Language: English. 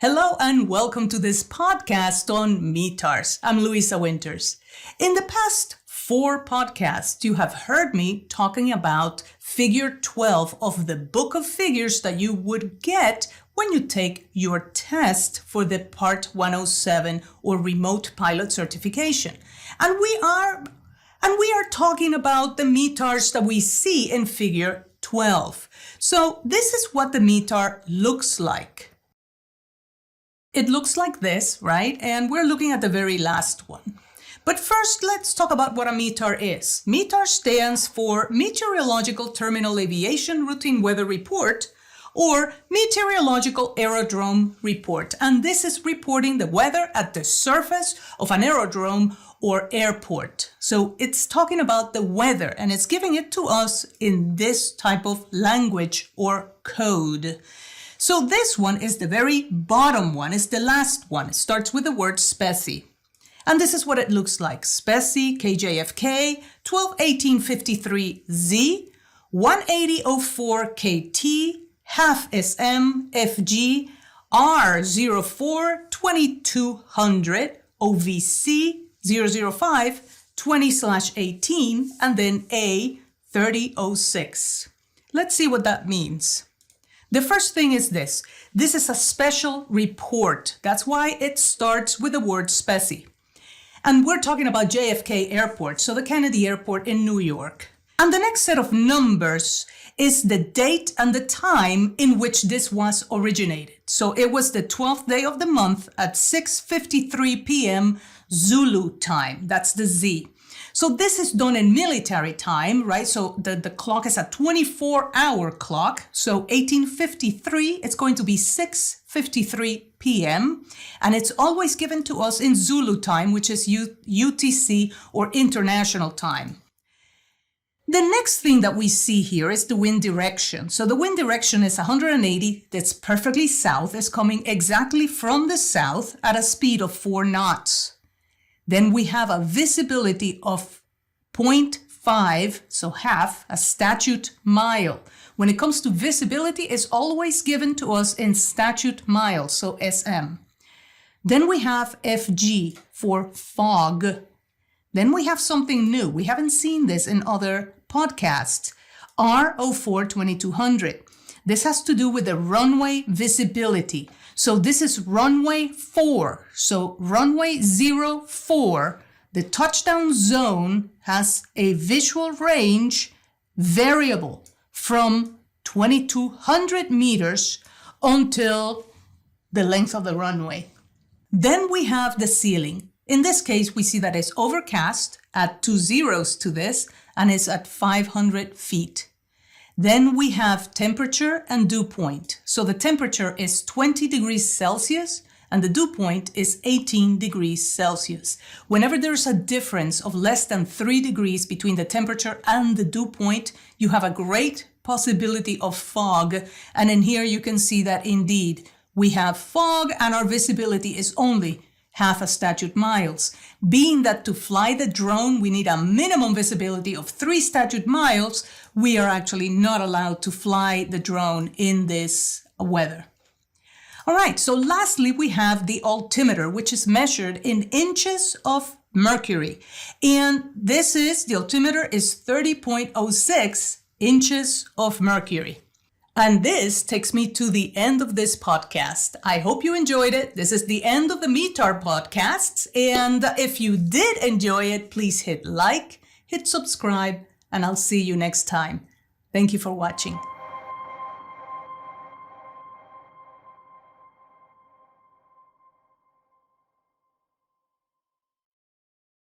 Hello and welcome to this podcast on METARs. I'm Luisa Winters. In the past 4 podcasts, you have heard me talking about figure 12 of the book of figures that you would get when you take your test for the Part 107 or remote pilot certification. And we are talking about the METARs that we see in figure 12. So this is what the METAR looks like. It looks like this, right? And we're looking at the very last one. But first, let's talk about what a METAR is. METAR stands for Meteorological Terminal Aviation Routine Weather Report, or Meteorological Aerodrome Report. And this is reporting the weather at the surface of an aerodrome or airport. So it's talking about the weather, and it's giving it to us in this type of language or code. So this one is the very bottom one, is the last one. It starts with the word SPECI. And this is what it looks like. SPECI, KJFK, 12-1853Z, 18004KT, half SM, FG, R04-2200, OVC, 005, 20/18, and then A3006. Let's see what that means. The first thing is this. This is a special report. That's why it starts with the word SPECI. And we're talking about JFK Airport, so the Kennedy Airport in New York. And the next set of numbers is the date and the time in which this was originated. So it was the 12th day of the month at 6:53 p.m. Zulu time. That's the Z. So this is done in military time, right? So the clock is a 24-hour clock. So 1853, it's going to be 6:53 p.m. And it's always given to us in Zulu time, which is UTC or international time. The next thing that we see here is the wind direction. So the wind direction is 180. That's perfectly south. It's coming exactly from the south at a speed of 4 knots. Then we have a visibility of 0.5, so half, a statute mile. When it comes to visibility, it's always given to us in statute miles, so SM. Then we have FG for fog. Then we have something new. We haven't seen this in other podcasts. R04-2200. This has to do with the runway visibility. So this is runway 4. So runway 04, the touchdown zone has a visual range variable from 2,200 meters until the length of the runway. Then we have the ceiling. In this case, we see that it's overcast, add 2 zeros to this, and it's at 500 feet. Then we have temperature and dew point. So the temperature is 20 degrees Celsius and the dew point is 18 degrees Celsius. Whenever there's a difference of less than 3 degrees between the temperature and the dew point, you have a great possibility of fog. And in here you can see that indeed we have fog and our visibility is only half a statute miles. Being that to fly the drone, we need a minimum visibility of 3 statute miles, we are actually not allowed to fly the drone in this weather. All right, so lastly, we have the altimeter, which is measured in inches of mercury. And the altimeter is 30.06 inches of mercury. And this takes me to the end of this podcast. I hope you enjoyed it. This is the end of the METAR podcasts. And if you did enjoy it, please hit like, hit subscribe, and I'll see you next time. Thank you for watching.